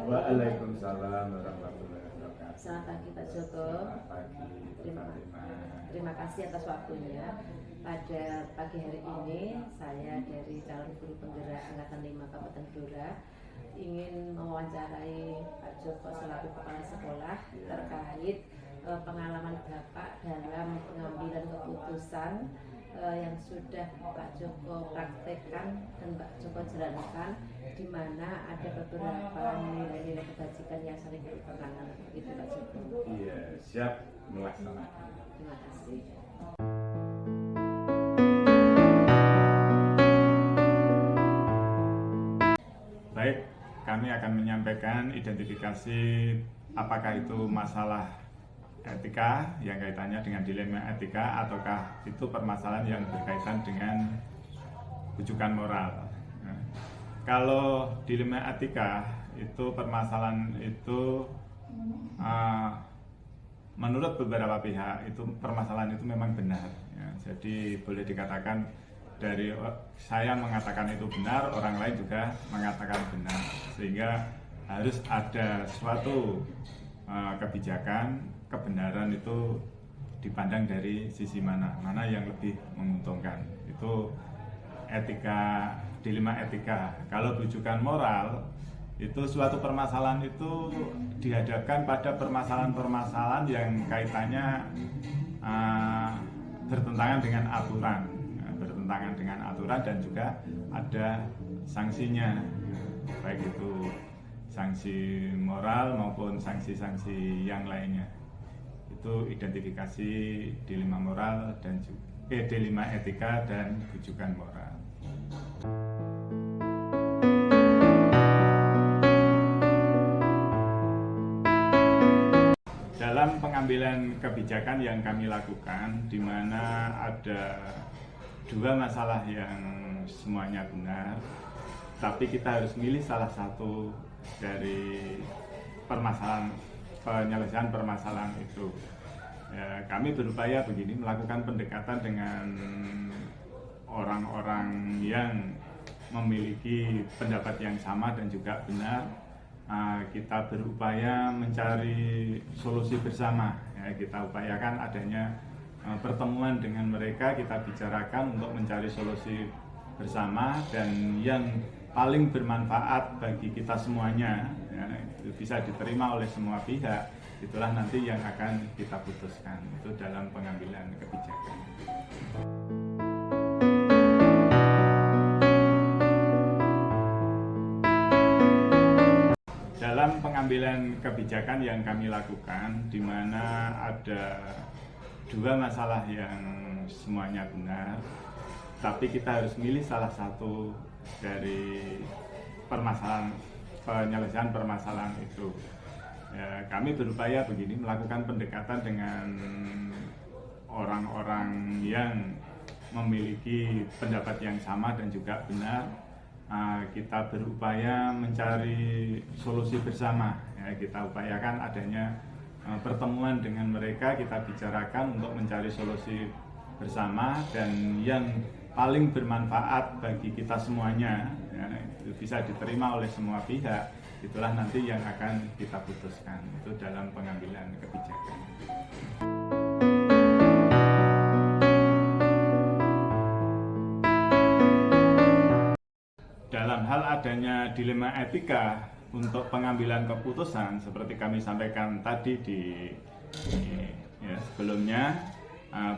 Waalaikumsalam warahmatullahi wabarakatuh. Selamat pagi Pak Joko. Selamat pagi. Terima kasih atas waktunya. Pada pagi hari ini saya dari calon guru penggerak Angkatan 5 Kabupaten Blora ingin mewawancarai Pak Joko selaku kepala sekolah terkait pengalaman Bapak dalam pengambilan keputusan yang sudah Pak Joko praktekkan dan Pak Joko jalankan, di mana ada beberapa nilai-nilai kebajikan yang sering bertentangan, begitu Pak Joko. Iya, siap melaksanakan. Terima kasih. Baik, kami akan menyampaikan identifikasi apakah itu masalah etika yang kaitannya dengan dilema etika ataukah itu permasalahan yang berkaitan dengan rujukan moral. Nah, kalau dilema etika itu permasalahan itu menurut beberapa pihak itu permasalahan itu memang benar ya. Jadi boleh dikatakan dari saya mengatakan itu benar, orang lain juga mengatakan benar, sehingga harus ada suatu kebijakan, kebenaran itu dipandang dari sisi mana yang lebih menguntungkan. Itu etika, dilema etika. Kalau rujukan moral itu suatu permasalahan itu dihadapkan pada permasalahan-permasalahan yang kaitannya bertentangan dengan aturan dan juga ada sanksinya, baik itu sanksi moral maupun sanksi-sanksi yang lainnya. Itu identifikasi dilema moral dan dilema etika dan rujukan moral. Dalam pengambilan kebijakan yang kami lakukan, di mana ada dua masalah yang semuanya benar, tapi kita harus milih salah satu dari penyelesaian permasalahan itu. Ya, kami berupaya begini, melakukan pendekatan dengan orang-orang yang memiliki pendapat yang sama dan juga benar. Kita berupaya mencari solusi bersama. Ya, kita upayakan adanya pertemuan dengan mereka, kita bicarakan untuk mencari solusi bersama dan yang paling bermanfaat bagi kita semuanya, ya, itu bisa diterima oleh semua pihak. Itulah nanti yang akan kita putuskan itu dalam pengambilan kebijakan. Dalam pengambilan kebijakan yang kami lakukan, di mana ada dua masalah yang semuanya benar, tapi kita harus milih salah satu dari penyelesaian permasalahan itu. Ya, kami berupaya begini, melakukan pendekatan dengan orang-orang yang memiliki pendapat yang sama dan juga benar. Kita berupaya mencari solusi bersama. Ya, kita upayakan adanya pertemuan dengan mereka, kita bicarakan untuk mencari solusi bersama dan yang paling bermanfaat bagi kita semuanya, ya, itu bisa diterima oleh semua pihak. Itulah nanti yang akan kita putuskan itu dalam pengambilan kebijakan. Dalam hal adanya dilema etika untuk pengambilan keputusan, seperti kami sampaikan tadi sebelumnya,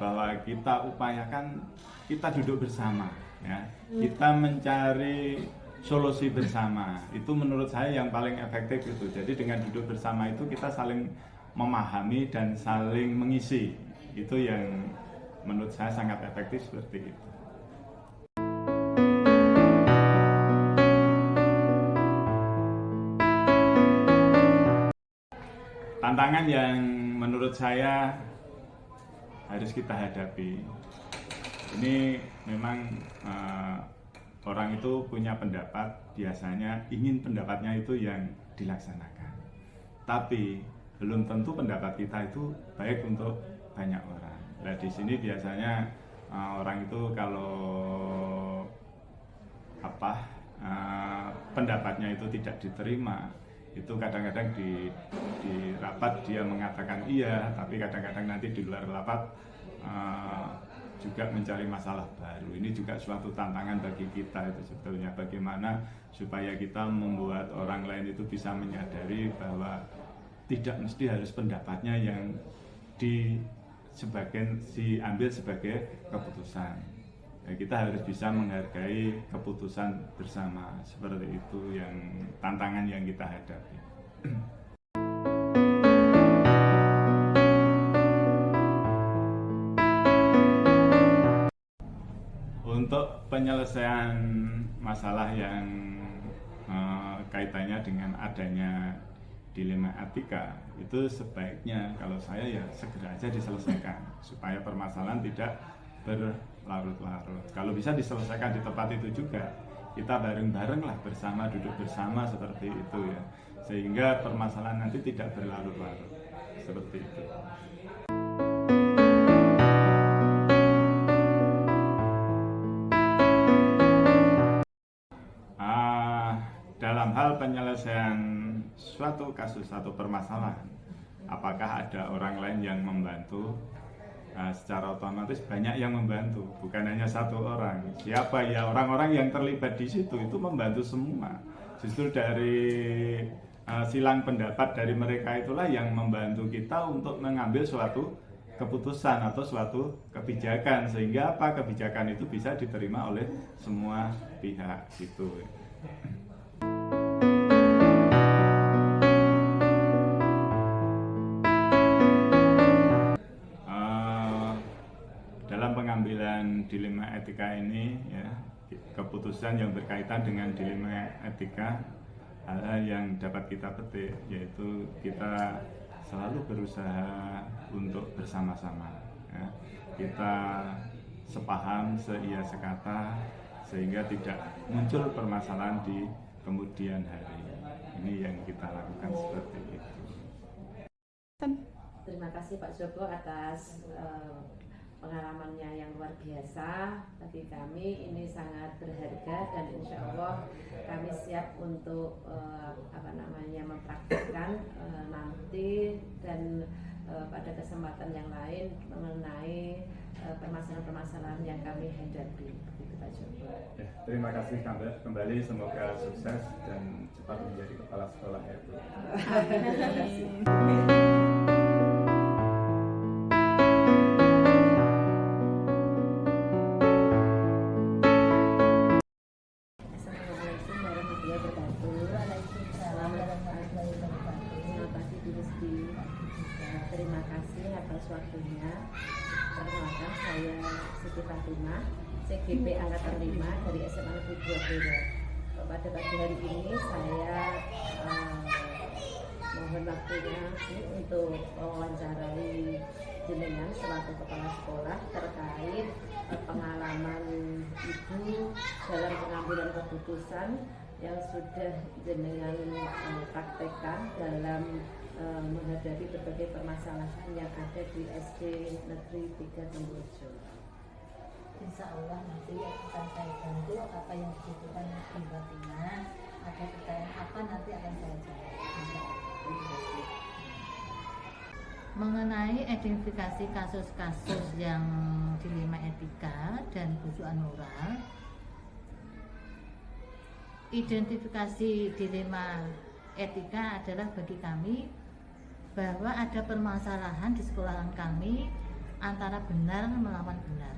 bahwa kita upayakan kita duduk bersama, ya, kita mencari solusi bersama. Itu menurut saya yang paling efektif itu. Jadi dengan duduk bersama itu kita saling memahami dan saling mengisi. Itu yang menurut saya sangat efektif seperti itu. Tantangan yang menurut saya harus kita hadapi, ini memang orang itu punya pendapat, biasanya ingin pendapatnya itu yang dilaksanakan. Tapi belum tentu pendapat kita itu baik untuk banyak orang. Nah, di sini biasanya orang itu kalau pendapatnya itu tidak diterima, Itu kadang-kadang di rapat dia mengatakan iya, tapi kadang-kadang nanti di luar rapat juga mencari masalah baru. Ini juga suatu tantangan bagi kita itu sebetulnya, bagaimana supaya kita membuat orang lain itu bisa menyadari bahwa tidak mesti harus pendapatnya yang diambil sebagai keputusan. Ya, kita harus bisa menghargai keputusan bersama, seperti itu yang tantangan yang kita hadapi. Untuk penyelesaian masalah yang kaitannya dengan adanya dilema etika, itu sebaiknya kalau saya ya segera aja diselesaikan supaya permasalahan tidak berlarut-larut. Kalau bisa diselesaikan di tempat itu juga, kita bareng-bareng lah bersama, duduk bersama seperti itu ya, sehingga permasalahan nanti tidak berlarut-larut seperti itu. Dalam hal penyelesaian suatu kasus atau permasalahan, apakah ada orang lain yang membantu? Secara otomatis banyak yang membantu, bukan hanya satu orang. Siapa ya orang-orang yang terlibat di situ itu membantu semua. Justru dari silang pendapat dari mereka itulah yang membantu kita untuk mengambil suatu keputusan atau suatu kebijakan, sehingga apa, kebijakan itu bisa diterima oleh semua pihak gitu. Dalam pengambilan dilema etika ini ya, keputusan yang berkaitan dengan dilema etika, hal yang dapat kita petik yaitu kita selalu berusaha untuk bersama-sama ya. Kita sepaham, seia sekata, sehingga tidak muncul permasalahan di kemudian hari. Ini yang kita lakukan seperti itu. Terima kasih Pak Joko atas pengalamannya yang luar biasa bagi kami. Ini sangat berharga dan insya Allah kami siap untuk mempraktikkan nanti dan pada kesempatan yang lain mengenai permasalahan-permasalahan yang kami hadapi. Begitu Pak Joko. Ya, terima kasih kembali, semoga sukses dan cepat menjadi kepala sekolah ya Bu. Terima kasih atas waktunya. Perkenalkan, saya Siti Fatimah, CGP Angkatan 5 dari SMA Negeri 2 Blora. Pada pagi hari ini saya mohon waktunya untuk mewawancarai jenengan selaku kepala sekolah terkait pengalaman ibu dalam pengambilan keputusan yang sudah jenengan praktekkan dalam menghadapi berbagai permasalahan yang ada di SD Negeri 3 Tembojo. Insya Allah nanti akan saya bantu apa yang dibutuhkan Ibu Fatimah, ada pertanyaan apa nanti akan saya jawab. Mengenai identifikasi kasus-kasus yang dilema etika dan bujukan moral, identifikasi dilema etika adalah bagi kami bahwa ada permasalahan di sekolahan kami antara benar melawan benar.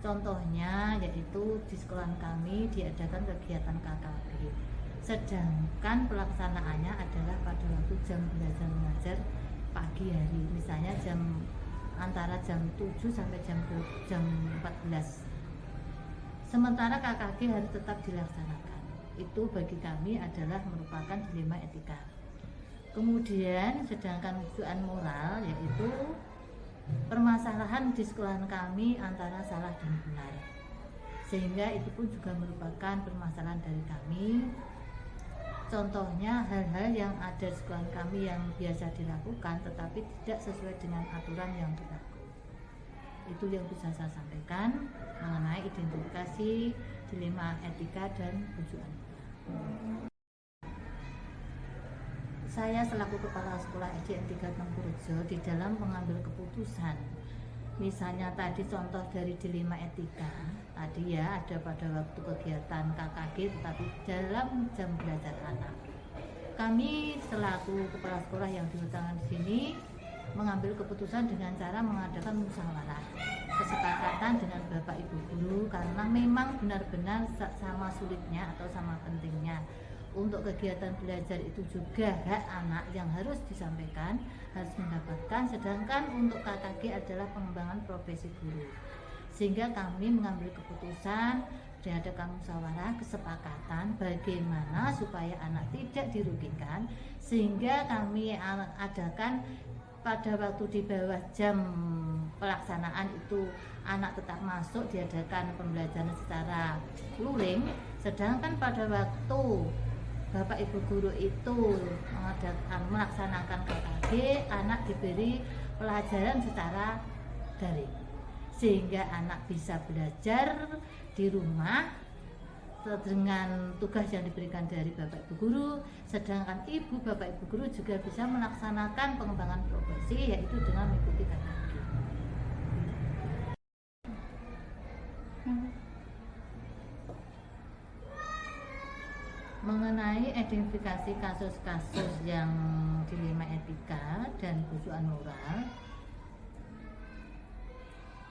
Contohnya yaitu di sekolahan kami diadakan kegiatan KKB, sedangkan pelaksanaannya adalah pada waktu jam belajar mengajar pagi hari, misalnya antara jam 7 sampai jam 14. Sementara KKG harus tetap dilaksanakan. Itu bagi kami adalah merupakan dilema etika. Kemudian sedangkan bujukan moral yaitu permasalahan di sekolahan kami antara salah dan benar, sehingga itu pun juga merupakan permasalahan dari kami. Contohnya hal-hal yang ada di sekolahan kami yang biasa dilakukan tetapi tidak sesuai dengan aturan yang berlaku. Itu yang bisa saya sampaikan mengenai identifikasi dilema etika dan bujukan. saya selaku Kepala Sekolah SDN 3 Tempurjo di dalam mengambil keputusan, misalnya tadi contoh dari dilema etika, tadi ya ada pada waktu kegiatan KKG tetapi dalam jam belajar anak. Kami selaku Kepala Sekolah yang diletakkan di sini mengambil keputusan dengan cara mengadakan musyawarah kesepakatan dengan Bapak Ibu guru karena memang benar-benar sama sulitnya atau sama pentingnya untuk kegiatan belajar itu juga hak anak yang harus disampaikan, harus mendapatkan, sedangkan untuk KKG adalah pengembangan profesi guru. Sehingga kami mengambil keputusan diadakan musyawarah kesepakatan bagaimana supaya anak tidak dirugikan, sehingga kami adakan pada waktu di bawah jam pelaksanaan itu anak tetap masuk, diadakan pembelajaran secara luring, sedangkan pada waktu Bapak Ibu guru itu melaksanakan KKG, anak diberi pelajaran secara daring sehingga anak bisa belajar di rumah dengan tugas yang diberikan dari Bapak Ibu guru, sedangkan Ibu Bapak Ibu guru juga bisa melaksanakan pengembangan profesi yaitu dengan mengikuti KKG. Mengenai identifikasi kasus-kasus yang dilema etika dan bujukan moral,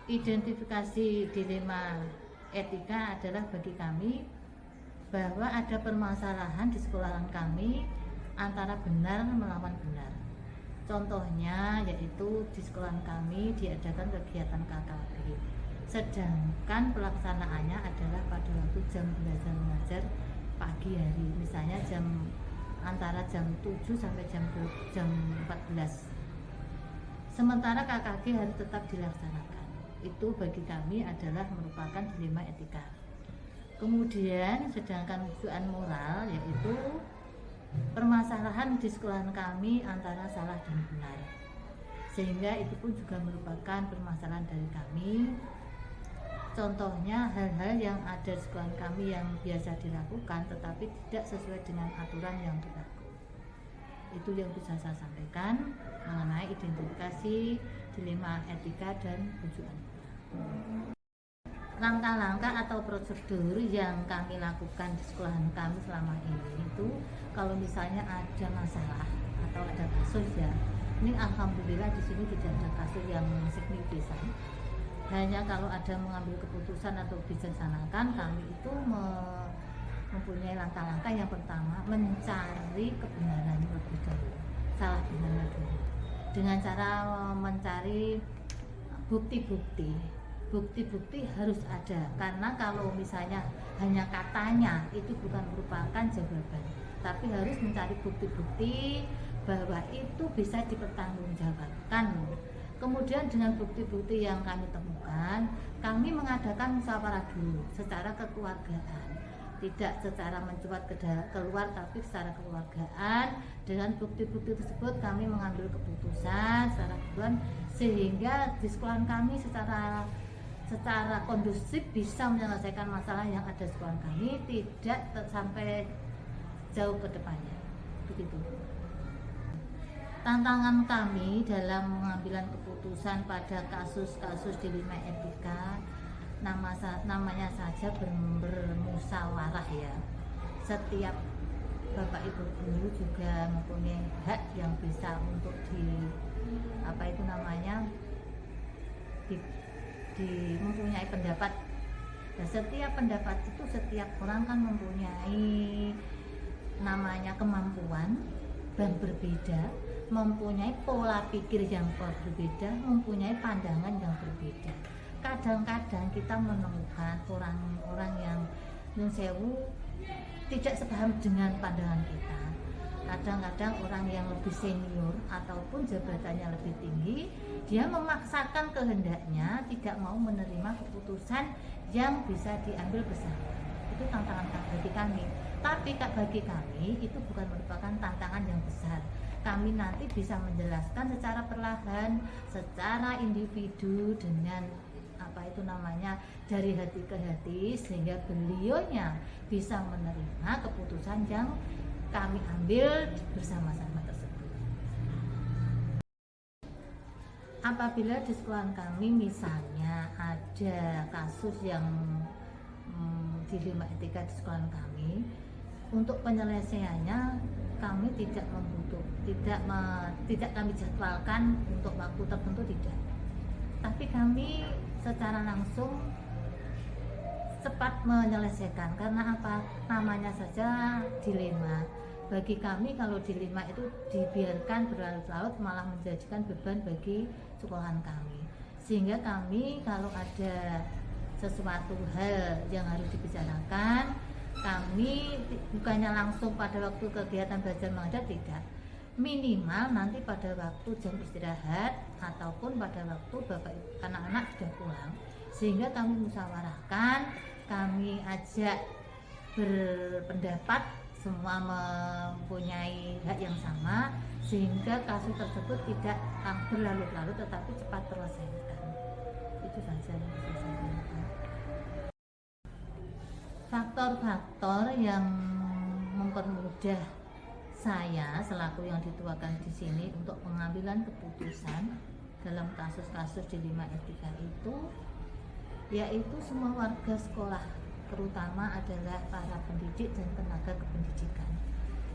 identifikasi dilema etika adalah bagi kami bahwa ada permasalahan di sekolahan kami antara benar melawan benar. Contohnya yaitu di sekolahan kami diadakan kegiatan KKG, sedangkan pelaksanaannya adalah pada waktu jam belajar mengajar pagi hari, misalnya antara jam 7 sampai jam 14. Sementara KKG harus tetap dilaksanakan. Itu bagi kami adalah merupakan dilema etika. Kemudian sedangkan bujukan moral yaitu permasalahan di sekolahan kami antara salah dan benar, sehingga itu pun juga merupakan permasalahan dari kami. Contohnya hal-hal yang ada di sekolahan kami yang biasa dilakukan tetapi tidak sesuai dengan aturan yang berlaku. Itu yang bisa saya sampaikan mengenai identifikasi dilema etika dan bujukan. Langkah-langkah atau prosedur yang kami lakukan di sekolahan kami selama ini itu kalau misalnya ada masalah atau ada kasus ya, ini alhamdulillah di sini tidak ada kasus yang signifikan. Hanya kalau ada mengambil keputusan atau dilaksanakan, kami itu mempunyai langkah-langkah. Yang pertama mencari kebenaran lebih dahulu, salah benar dulu, dengan cara mencari bukti-bukti harus ada, karena kalau misalnya hanya katanya itu bukan merupakan jawaban, tapi harus mencari bukti-bukti bahwa itu bisa dipertanggungjawabkan. Kemudian dengan bukti-bukti yang kami temukan, kami mengadakan musyawarah dulu secara kekeluargaan, tidak secara mencuat keluar, tapi secara kekeluargaan. Dengan bukti-bukti tersebut kami mengambil keputusan secara kebetulan, sehingga di sekolah kami secara kondusif bisa menyelesaikan masalah yang ada di sekolah kami, tidak sampai jauh ke depannya. Begitu. Tantangan kami dalam pengambilan keputusan pada kasus-kasus dilema etika namanya saja bermusyawarah ya. Setiap Bapak Ibu guru juga mempunyai hak yang bisa untuk mempunyai pendapat. Dan setiap pendapat itu setiap orang kan mempunyai namanya kemampuan dan berbeda, mempunyai pola pikir yang berbeda, mempunyai pandangan yang berbeda. Kadang-kadang kita menemukan orang-orang yang sewu tidak sepaham dengan pandangan kita. Kadang-kadang orang yang lebih senior ataupun jabatannya lebih tinggi, dia memaksakan kehendaknya, tidak mau menerima keputusan yang bisa diambil bersama. Itu tantangan bagi kami. Tapi bagi kami itu bukan merupakan tantangan yang besar. Kami nanti bisa menjelaskan secara perlahan, secara individu dengan dari hati ke hati, sehingga beliaunya bisa menerima keputusan yang kami ambil bersama-sama tersebut. Apabila di sekolah kami misalnya ada kasus yang dilema etika di sekolah kami, untuk penyelesaiannya kami tidak kami jadwalkan untuk waktu tertentu, tidak. Tapi kami secara langsung cepat menyelesaikan, karena apa? Namanya saja dilema. Bagi kami kalau dilema itu dibiarkan berlarut-larut malah menjadikan beban bagi sekolahan kami. Sehingga kami kalau ada sesuatu hal yang harus dibicarakan, kami bukannya langsung pada waktu kegiatan belajar mengajar, tidak. Minimal nanti pada waktu jam istirahat ataupun pada waktu anak-anak sudah pulang, sehingga kami musyawarahkan, kami ajak berpendapat, semua mempunyai hak yang sama, sehingga kasus tersebut tidak berlarut-larut tetapi cepat terselesaikan. Itu saja yang bisa saya sampaikan. Faktor-faktor yang mempermudah saya selaku yang dituakan di sini untuk pengambilan keputusan dalam kasus-kasus dilema etika itu, yaitu semua warga sekolah, terutama adalah para pendidik dan tenaga kependidikan.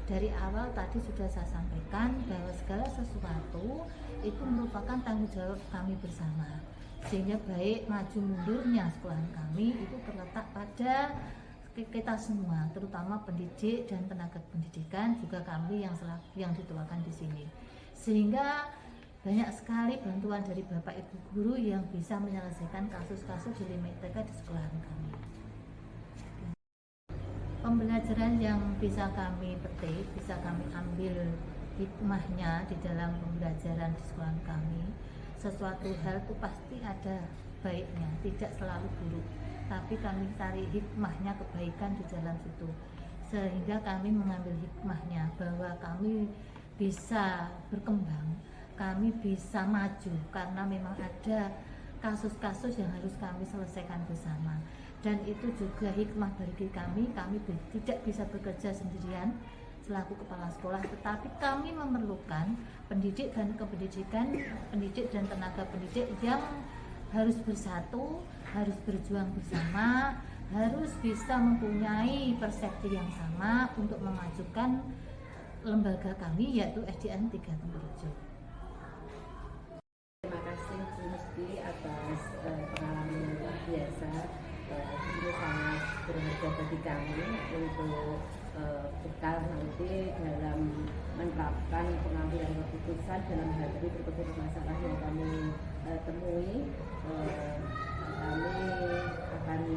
Dari awal tadi sudah saya sampaikan bahwa segala sesuatu itu merupakan tanggung jawab kami bersama, sehingga baik maju mundurnya sekolahan kami itu terletak pada kita semua, terutama pendidik dan tenaga pendidikan, juga kami yang dituakan di sini. Sehingga banyak sekali bantuan dari Bapak Ibu guru yang bisa menyelesaikan kasus-kasus dilema etika di sekolahan kami. Pembelajaran yang bisa kami petik, bisa kami ambil hikmahnya di dalam pembelajaran di sekolah kami, sesuatu hal itu pasti ada baiknya, tidak selalu buruk, tapi kami cari hikmahnya, kebaikan di dalam situ, sehingga kami mengambil hikmahnya bahwa kami bisa berkembang, kami bisa maju, karena memang ada kasus-kasus yang harus kami selesaikan bersama. Dan itu juga hikmah bagi kami tidak bisa bekerja sendirian selaku kepala sekolah, tetapi kami memerlukan pendidik dan kependidikan, pendidik dan tenaga pendidik yang harus bersatu, harus berjuang bersama, harus bisa mempunyai persepsi yang sama untuk memajukan lembaga kami, yaitu SDN 3 Temburejo. Terima kasih Bu Musti atas pengalaman yang luar biasa. Ini sangat berharga bagi kami untuk bekal nanti dalam menerapkan pengambilan keputusan dalam hal ini berbagai masalah yang kami temui. Kami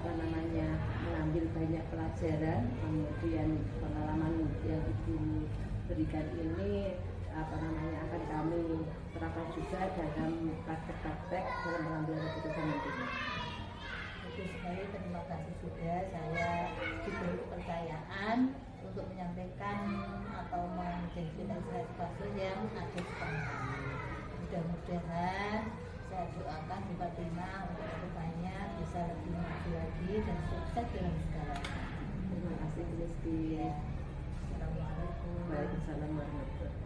akan mengambil banyak pelajaran, kemudian pengalaman yang Ibu berikan ini akan kami terapkan juga dalam praktek-praktek dalam pengambilan keputusan nantinya. Itu sekali, terima kasih sudah saya diberi kepercayaan untuk menyampaikan atau menjadikan kasus yang ada di sekolah kami. Mudah-mudahan saya doakan Bu Fatimah untuk kedepannya bisa lebih maju lagi dan sukses dalam segala hal. Terima kasih Bu Musti. Assalamualaikum. Waalaikumsalam warahmatullahi wabarakatuh.